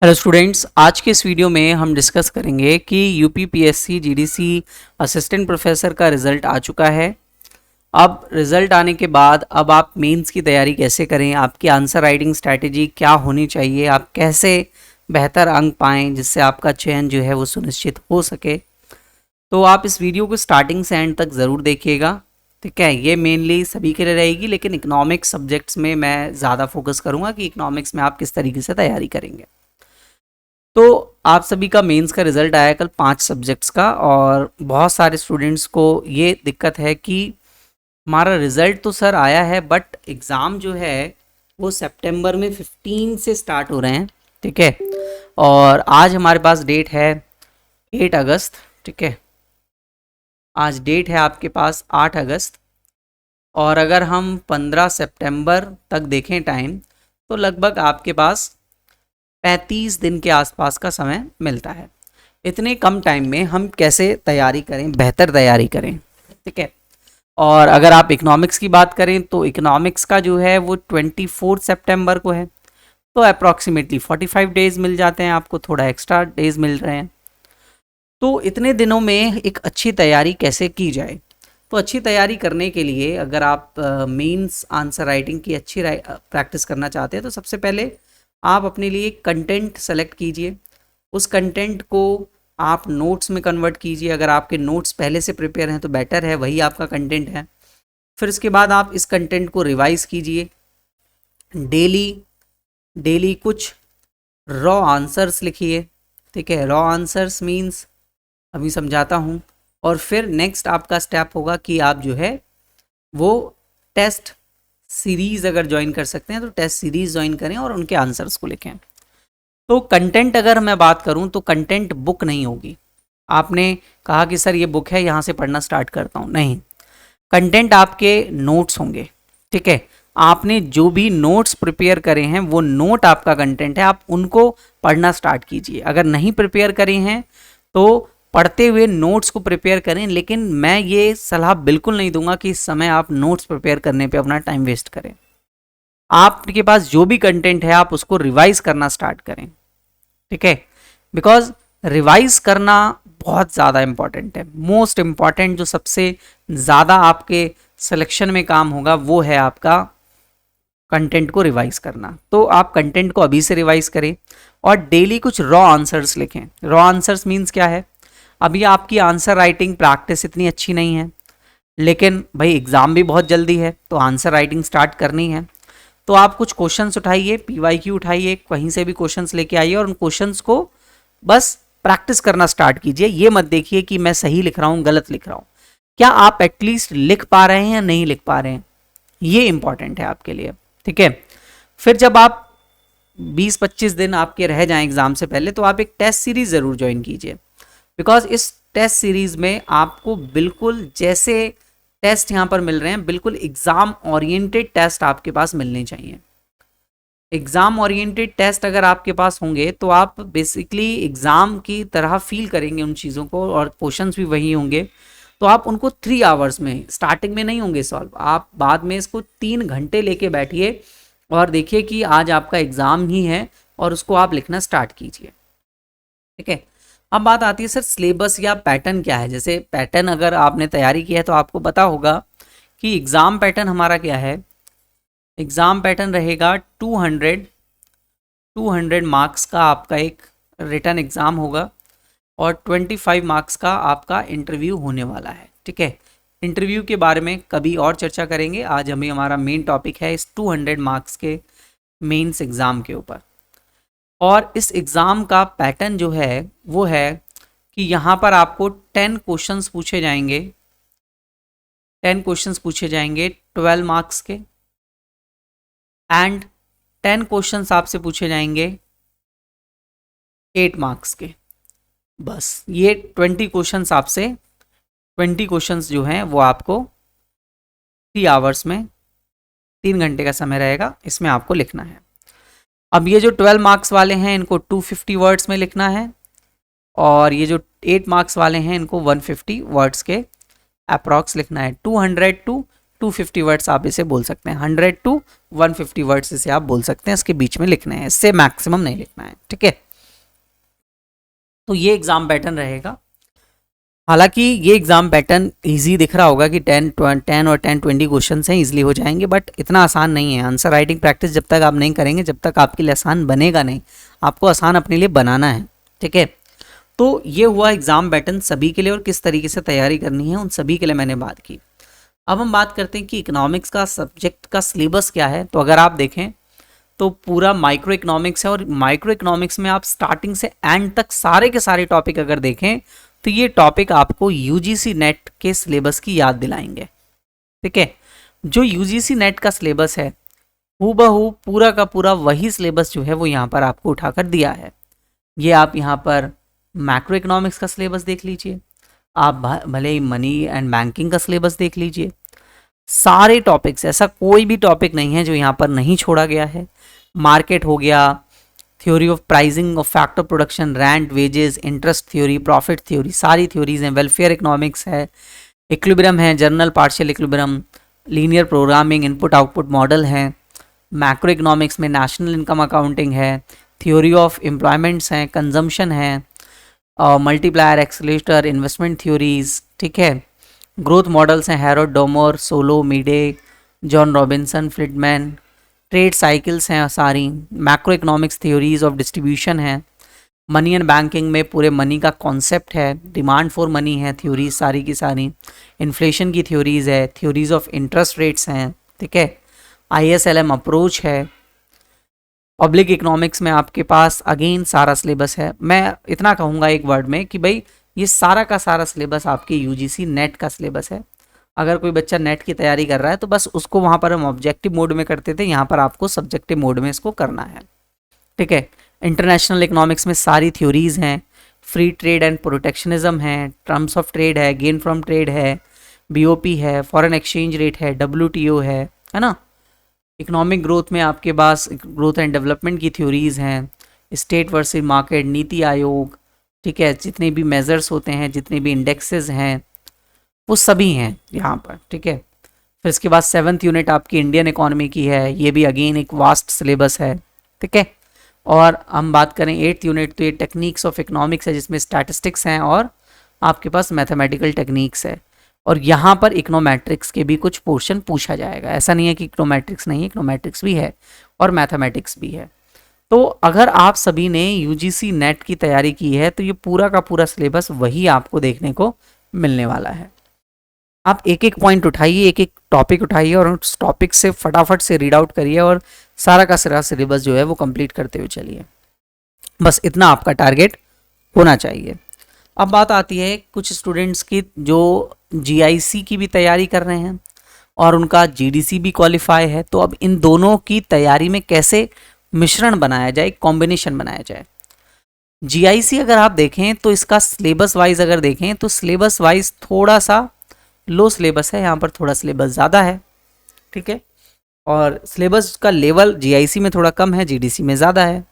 Hello students, आज के इस वीडियो में हम डिस्कस करेंगे कि यूपीपीएससी जीडीसी असिस्टेंट प्रोफेसर का रिज़ल्ट आ चुका है। अब रिज़ल्ट आने के बाद अब आप मेंस की तैयारी कैसे करें, आपकी आंसर राइटिंग स्ट्रैटेजी क्या होनी चाहिए, आप कैसे बेहतर अंक पाएँ जिससे आपका चयन जो है वो सुनिश्चित हो सके। तो आप इस वीडियो को स्टार्टिंग से एंड तक ज़रूर देखिएगा। ठीक है, ये मेनली सभी के लिए रहेगी, लेकिन इकोनॉमिक्स सब्जेक्ट्स में मैं ज़्यादा फोकस करूँगा कि इकोनॉमिक्स में आप किस तरीके से तैयारी करेंगे। तो आप सभी का मेंस का रिजल्ट आया कल 5 सब्जेक्ट्स का, और बहुत सारे स्टूडेंट्स को ये दिक्कत है कि हमारा रिजल्ट तो सर आया है बट एग्ज़ाम जो है वो सितंबर में 15 से स्टार्ट हो रहे हैं। ठीक है, और आज हमारे पास डेट है 8 अगस्त। ठीक है, आज डेट है आपके पास 8 अगस्त, और अगर हम 15 सितंबर तक देखें टाइम, तो लगभग आपके पास 35 दिन के आसपास का समय मिलता है। इतने कम टाइम में हम कैसे तैयारी करें, बेहतर तैयारी करें। ठीक है, और अगर आप इकोनॉमिक्स की बात करें तो इकोनॉमिक्स का जो है वो 24 सितंबर को है, तो अप्रॉक्सीमेटली 45 डेज़ मिल जाते हैं आपको, थोड़ा एक्स्ट्रा डेज़ मिल रहे हैं। तो इतने दिनों में एक अच्छी तैयारी कैसे की जाए? तो अच्छी तैयारी करने के लिए अगर आप मेंस आंसर राइटिंग की अच्छी प्रैक्टिस करना चाहते हैं तो सबसे पहले आप अपने लिए कंटेंट सेलेक्ट कीजिए। उस कंटेंट को आप नोट्स में कन्वर्ट कीजिए। अगर आपके नोट्स पहले से प्रिपेयर हैं तो बेटर है, वही आपका कंटेंट है। फिर इसके बाद आप इस कंटेंट को रिवाइज कीजिए। डेली डेली कुछ रॉ आंसर्स लिखिए। ठीक है, रॉ आंसर्स मीन्स अभी समझाता हूँ। और फिर नेक्स्ट आपका स्टेप होगा कि आप जो है वो टेस्ट सीरीज़ अगर ज्वाइन कर सकते हैं तो टेस्ट सीरीज़ ज्वाइन करें और उनके आंसर्स को लिखें। तो कंटेंट अगर मैं बात करूं तो कंटेंट बुक नहीं होगी। आपने कहा कि सर ये बुक है, यहाँ से पढ़ना स्टार्ट करता हूँ, नहीं। कंटेंट आपके नोट्स होंगे। ठीक है, आपने जो भी नोट्स प्रिपेयर करे हैं वो नोट आपका कंटेंट है, आप उनको पढ़ना स्टार्ट कीजिए। अगर नहीं प्रिपेयर करे हैं तो पढ़ते हुए नोट्स को प्रिपेयर करें, लेकिन मैं ये सलाह बिल्कुल नहीं दूंगा कि इस समय आप नोट्स प्रिपेयर करने पे अपना टाइम वेस्ट करें। आपके पास जो भी कंटेंट है आप उसको रिवाइज करना स्टार्ट करें। ठीक है, बिकॉज रिवाइज करना बहुत ज़्यादा इंपॉर्टेंट है। मोस्ट इंपॉर्टेंट जो सबसे ज़्यादा आपके सिलेक्शन में काम होगा वो है आपका कंटेंट को रिवाइज करना। तो आप कंटेंट को अभी से रिवाइज करें और डेली कुछ रॉ आंसर्स लिखें। रॉ आंसर्स मीन्स क्या है? अभी आपकी आंसर राइटिंग प्रैक्टिस इतनी अच्छी नहीं है, लेकिन भाई एग्ज़ाम भी बहुत जल्दी है तो आंसर राइटिंग स्टार्ट करनी है। तो आप कुछ क्वेश्चंस उठाइए, पीवाईक्यू उठाइए, कहीं से भी क्वेश्चंस लेके आइए और उन क्वेश्चंस को बस प्रैक्टिस करना स्टार्ट कीजिए। ये मत देखिए कि मैं सही लिख रहा हूँ, गलत लिख रहा हूँ। क्या आप एटलीस्ट लिख पा रहे हैं या नहीं लिख पा रहे हैं, ये इंपॉर्टेंट है आपके लिए। ठीक है, फिर जब आप 20-25 दिन आपके रह जाएं एग्ज़ाम से पहले, तो आप एक टेस्ट सीरीज़ ज़रूर ज्वाइन कीजिए। बिकॉज इस टेस्ट सीरीज़ में आपको बिल्कुल जैसे टेस्ट यहाँ पर मिल रहे हैं, बिल्कुल एग्ज़ाम ओरिएंटेड टेस्ट आपके पास मिलने चाहिए। एग्ज़ाम ओरिएंटेड टेस्ट अगर आपके पास होंगे तो आप बेसिकली एग्ज़ाम की तरह फील करेंगे उन चीज़ों को, और क्वेश्चंस भी वही होंगे। तो आप उनको 3 आवर्स में, स्टार्टिंग में नहीं होंगे सॉल्व, आप बाद में इसको 3 घंटे लेके बैठिए और देखिए कि आज आपका एग्ज़ाम ही है और उसको आप लिखना स्टार्ट कीजिए। ठीक है, अब बात आती है सर सिलेबस या पैटर्न क्या है। जैसे पैटर्न अगर आपने तैयारी की है तो आपको पता होगा कि एग्ज़ाम पैटर्न हमारा क्या है। एग्ज़ाम पैटर्न रहेगा 200 मार्क्स का आपका एक रिटन एग्ज़ाम होगा और 25 मार्क्स का आपका इंटरव्यू होने वाला है। ठीक है, इंटरव्यू के बारे में कभी और चर्चा करेंगे। आज हमें हमारा मेन टॉपिक है इस 200 मार्क्स के मेंस एग्ज़ाम के ऊपर। और इस एग्ज़ाम का पैटर्न जो है वो है कि यहाँ पर आपको 10 क्वेश्चंस पूछे जाएंगे। 10 क्वेश्चंस पूछे जाएंगे 12 मार्क्स के, एंड 10 क्वेश्चंस आपसे पूछे जाएंगे 8 मार्क्स के। बस ये 20 क्वेश्चंस आपसे, 20 क्वेश्चंस जो हैं वो आपको 3 आवर्स में, 3 घंटे का समय रहेगा, इसमें आपको लिखना है। अब ये जो 12 मार्क्स वाले हैं इनको 250 वर्ड्स में लिखना है, और ये जो 8 मार्क्स वाले हैं इनको 150 वर्ड्स के अप्रॉक्स लिखना है। 200 टू 250 वर्ड्स आप इसे बोल सकते हैं, 100 टू 150 वर्ड्स इसे आप बोल सकते हैं, इसके बीच में लिखने हैं, इससे मैक्सिमम नहीं लिखना है। ठीक है, तो ये एग्जाम पैटर्न रहेगा। हालांकि ये एग्जाम पैटर्न इजी दिख रहा होगा कि 10 और 10-20 क्वेश्चन हैं, इजीली हो जाएंगे, बट इतना आसान नहीं है। आंसर राइटिंग प्रैक्टिस जब तक आप नहीं करेंगे, जब तक आपके लिए आसान बनेगा नहीं। आपको आसान अपने लिए बनाना है, ठीक है। तो ये हुआ एग्जाम पैटर्न सभी के लिए, और किस तरीके से तैयारी करनी है उन सभी के लिए मैंने बात की। अब हम बात करते हैं कि इकोनॉमिक्स का सब्जेक्ट का सिलेबस क्या है। तो अगर आप देखें तो पूरा माइक्रो इकोनॉमिक्स है, और माइक्रो इकोनॉमिक्स में आप स्टार्टिंग से एंड तक सारे के सारे टॉपिक अगर देखें तो ये टॉपिक आपको यूजीसी नेट के सिलेबस की याद दिलाएंगे, ठीक है। जो यूजीसी नेट का सिलेबस है हूबहू पूरा का पूरा वही सिलेबस जो है वो यहाँ पर आपको उठाकर दिया है। ये आप यहाँ पर मैक्रो इकोनॉमिक्स का सिलेबस देख लीजिए, आप भले ही मनी एंड बैंकिंग का सिलेबस देख लीजिए, सारे टॉपिक्स, ऐसा कोई भी टॉपिक नहीं है जो यहाँ पर नहीं छोड़ा गया है। मार्केट हो गया, theory of pricing of factor production, rent, wages, interest theory, profit theory, सारी थ्योरीज हैं। वेलफेयर इकोनॉमिक्स है, इक्विलिब्रियम है, general partial equilibrium, linear programming, input output model है। मैक्रो इकोनॉमिक्स में नेशनल इनकम अकाउंटिंग है, थ्योरी ऑफ एम्प्लॉयमेंट्स हैं, consumption है, multiplier, accelerator, investment theories, ठीक है। ग्रोथ मॉडल्स हैं, Harold Domar, Solow, Meade, John Robinson, Friedman. Trade cycles हैं सारी। Macro economics theories of distribution है। मनी एंड बैंकिंग में पूरे मनी का कॉन्सेप्ट है, डिमांड फॉर मनी है, थ्योरीज सारी की सारी। इन्फ्लेशन की थ्योरीज है, थ्योरीज ऑफ इंटरेस्ट रेट्स हैं, ठीक है। ISLM अप्रोच है। पब्लिक इकोनॉमिक्स में आपके पास अगेन सारा सिलेबस है। मैं इतना कहूँगा एक वर्ड में कि भाई ये सारा का सारा सिलेबस आपके यूजीसी नेट का सिलेबस है। अगर कोई बच्चा नेट की तैयारी कर रहा है तो बस उसको वहाँ पर हम ऑब्जेक्टिव मोड में करते थे, यहाँ पर आपको सब्जेक्टिव मोड में इसको करना है, ठीक है। इंटरनेशनल इकोनॉमिक्स में सारी थ्योरीज हैं। फ्री ट्रेड एंड प्रोटेक्शनिज्म है, टर्म्स ऑफ ट्रेड है, गेन फ्रॉम ट्रेड है, BOP है, फॉरेन एक्सचेंज रेट है, WTO है ना। इकोनॉमिक ग्रोथ में आपके पास ग्रोथ एंड डेवलपमेंट की थ्योरीज हैं, state versus market, NITI Aayog, ठीक है। जितने भी मेजर्स होते हैं, जितने भी इंडेक्सेस हैं, वो सभी हैं यहाँ पर, ठीक है। फिर इसके बाद 7th यूनिट आपकी इंडियन इकोनॉमी की है, ये भी अगेन एक वास्ट सिलेबस है, ठीक है। और हम बात करें 8th यूनिट तो ये टेक्निक्स ऑफ इकोनॉमिक्स है, जिसमें स्टैटिस्टिक्स हैं और आपके पास मैथमेटिकल टेक्निक्स है। और यहाँ पर इकोनोमेट्रिक्स के भी कुछ पोर्शन पूछा जाएगा। ऐसा नहीं है कि इकोनोमेट्रिक्स नहीं है, इकोनोमेट्रिक्स भी है और मैथमेटिक्स भी है। तो अगर आप सभी ने यूजीसी नेट की तैयारी की है तो ये पूरा का पूरा सिलेबस वही आपको देखने को मिलने वाला है। आप एक एक पॉइंट उठाइए, एक एक टॉपिक उठाइए और उस टॉपिक से फटाफट से रीड आउट करिए और सारा का सारा सिलेबस जो है वो कंप्लीट करते हुए चलिए। बस इतना आपका टारगेट होना चाहिए। अब बात आती है कुछ स्टूडेंट्स की जो GIC की भी तैयारी कर रहे हैं और उनका GDC भी क्वालिफाई है। तो अब इन दोनों की तैयारी में कैसे मिश्रण बनाया जाए, कॉम्बिनेशन बनाया जाए। GIC अगर आप देखें तो इसका सिलेबस वाइज अगर देखें तो सिलेबस वाइज थोड़ा सा लो सिलेबस है, यहाँ पर थोड़ा सिलेबस ज़्यादा है, ठीक है। और सिलेबस का लेवल GIC में थोड़ा कम है, GDC में ज़्यादा है।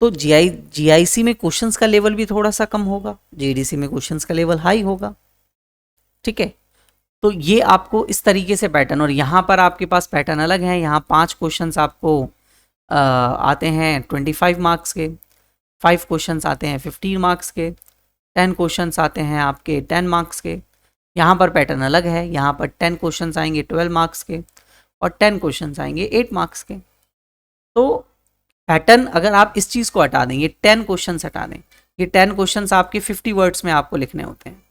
तो GIC में क्वेश्चंस का लेवल भी थोड़ा सा कम होगा, GDC में क्वेश्चंस का लेवल हाई होगा, ठीक है। तो ये आपको इस तरीके से पैटर्न, और यहाँ पर आपके पास पैटर्न अलग है। यहाँ 5 क्वेश्चंस आपको आते हैं 25 मार्क्स के, 5 क्वेश्चंस आते हैं 15 मार्क्स के, 10 क्वेश्चंस आते हैं आपके 10 मार्क्स के। यहाँ पर पैटर्न अलग है, यहाँ पर 10 क्वेश्चंस आएंगे 12 मार्क्स के और 10 क्वेश्चंस आएंगे 8 मार्क्स के। तो पैटर्न अगर आप इस चीज़ को हटा दें, ये 10 क्वेश्चंस हटा दें, ये 10 क्वेश्चंस आपके 50 वर्ड्स में आपको लिखने होते हैं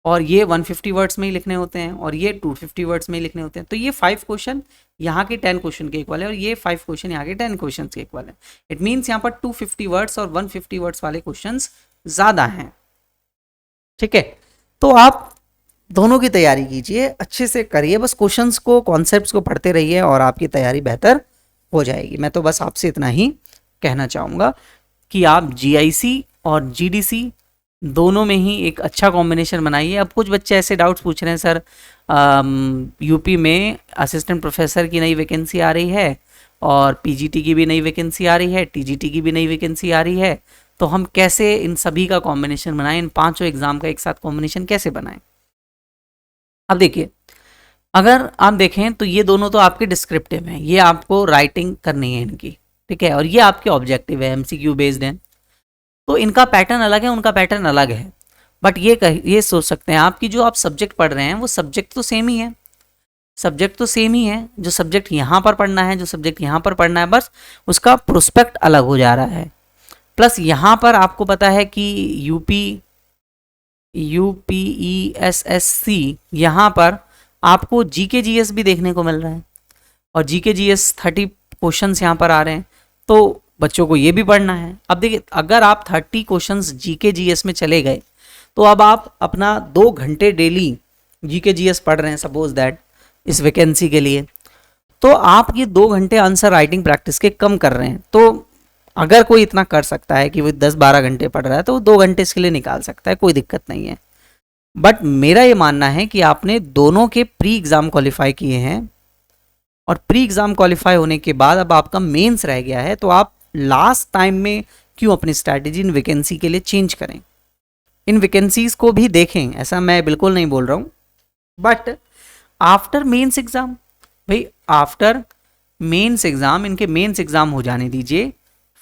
और ये 150 वर्ड्स में ही लिखने होते हैं और ये 250 वर्ड्स में ही लिखने होते हैं। तो ये 5 क्वेश्चन यहाँ के 10 क्वेश्चन के इक्वल है और ये 5 क्वेश्चन यहाँ के 10 क्वेश्चन के इक्वल है। इट मीन्स यहाँ पर 250 वर्ड्स और 150 वर्ड्स वाले क्वेश्चन ज़्यादा हैं, ठीक है। तो आप दोनों की तैयारी कीजिए, अच्छे से करिए, बस क्वेश्चंस को, कॉन्सेप्ट्स को पढ़ते रहिए और आपकी तैयारी बेहतर हो जाएगी। मैं तो बस आपसे इतना ही कहना चाहूँगा कि आप GIC और GDC दोनों में ही एक अच्छा कॉम्बिनेशन बनाइए। अब कुछ बच्चे ऐसे डाउट्स पूछ रहे हैं, सर यूपी में असिस्टेंट प्रोफेसर की नई वैकेंसी आ रही है और PGT की भी नई वैकेंसी आ रही है, TGT की भी नई वैकेंसी आ रही है, तो हम कैसे इन सभी का कॉम्बिनेशन बनाएं, इन 5 एग्जाम का एक साथ कॉम्बिनेशन कैसे बनाएं। अब देखिए, अगर आप देखें तो ये दोनों तो आपके डिस्क्रिप्टिव हैं, ये आपको राइटिंग करनी है इनकी, ठीक है, और ये आपके ऑब्जेक्टिव है, MCQ बेस्ड हैं। तो इनका पैटर्न अलग है, उनका पैटर्न अलग है। बट ये सोच सकते हैं आप कि जो आप सब्जेक्ट पढ़ रहे हैं वो सब्जेक्ट तो सेम ही है, सब्जेक्ट तो सेम ही है। जो सब्जेक्ट यहाँ पर पढ़ना है, जो सब्जेक्ट यहाँ पर पढ़ना है, बस उसका प्रोस्पेक्ट अलग हो जा रहा है। प्लस यहाँ पर आपको पता है कि UPESSC यहाँ पर आपको जीके जीएस भी देखने को मिल रहा है, और जीके जीएस 30 क्वेश्चंस यहाँ पर आ रहे हैं, तो बच्चों को ये भी पढ़ना है। अब देखिए, अगर आप 30 क्वेश्चंस जीके जीएस में चले गए, तो अब आप अपना 2 घंटे डेली जीके जीएस पढ़ रहे हैं सपोज दैट इस वैकेंसी के लिए, तो आप ये 2 घंटे आंसर राइटिंग प्रैक्टिस के कम कर रहे हैं। तो अगर कोई इतना कर सकता है कि वो 10-12 घंटे पढ़ रहा है, तो वो 2 घंटे इसके लिए निकाल सकता है, कोई दिक्कत नहीं है। बट मेरा ये मानना है कि आपने दोनों के प्री एग्ज़ाम क्वालिफाई किए हैं, और प्री एग्ज़ाम क्वालिफाई होने के बाद अब आपका मेंस रह गया है, तो आप लास्ट टाइम में क्यों अपनी स्ट्रैटेजी इन वैकेंसी के लिए चेंज करें। इन वैकेंसीज को भी देखें, ऐसा मैं बिल्कुल नहीं बोल रहा हूँ, बट आफ्टर मेंस एग्ज़ाम, भाई आफ्टर मेंस एग्ज़ाम, इनके मेंस एग्ज़ाम हो जाने दीजिए,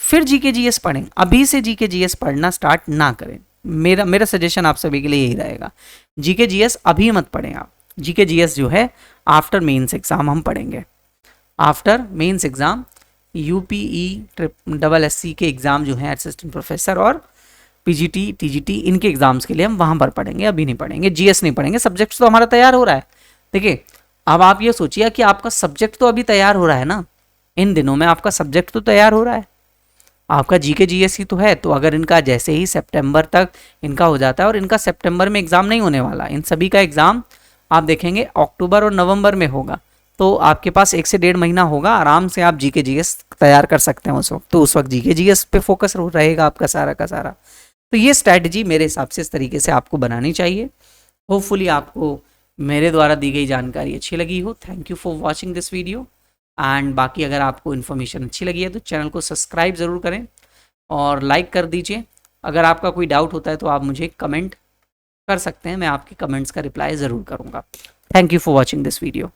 फिर जीके जीएस पढ़ें। अभी से जीके जीएस पढ़ना स्टार्ट ना करें। मेरा सजेशन आप सभी के लिए यही रहेगा, जीके जीएस अभी मत पढ़ें आप। जीके जीएस जो है आफ्टर मेंस एग्ज़ाम हम पढ़ेंगे। आफ्टर मेंस एग्ज़ाम UPESSC के एग्ज़ाम जो हैं असिस्टेंट प्रोफेसर और PGT TGT, इनके एग्ज़ाम्स के लिए हम वहाँ पर पढ़ेंगे, अभी नहीं पढ़ेंगे। जीएस नहीं पढ़ेंगे, सब्जेक्ट तो हमारा तैयार हो रहा है। देखिए, अब आप ये सोचिए कि आपका सब्जेक्ट तो अभी तैयार हो रहा है ना, इन दिनों में आपका सब्जेक्ट तो तैयार हो रहा है, आपका जीके जीएस ही तो है। तो अगर इनका जैसे ही सितंबर तक इनका हो जाता है, और इनका सितंबर में एग्ज़ाम नहीं होने वाला, इन सभी का एग्ज़ाम आप देखेंगे अक्टूबर और नवंबर में होगा, तो आपके पास 1 से 1.5 महीना होगा, आराम से आप जीके जीएस तैयार कर सकते हैं उस वक्त। तो उस वक्त जीके जीएस पे फोकस रहेगा आपका सारा का सारा। तो ये स्ट्रैटेजी मेरे हिसाब से इस तरीके से आपको बनानी चाहिए। होपफुली आपको मेरे द्वारा दी गई जानकारी अच्छी लगी हो। Thank you for watching this video. And बाकी अगर आपको इन्फॉर्मेशन अच्छी लगी है तो चैनल को सब्सक्राइब ज़रूर करें और लाइक कर दीजिए। अगर आपका कोई डाउट होता है तो आप मुझे कमेंट कर सकते हैं, मैं आपके कमेंट्स का रिप्लाई ज़रूर करूँगा। Thank you for watching this video.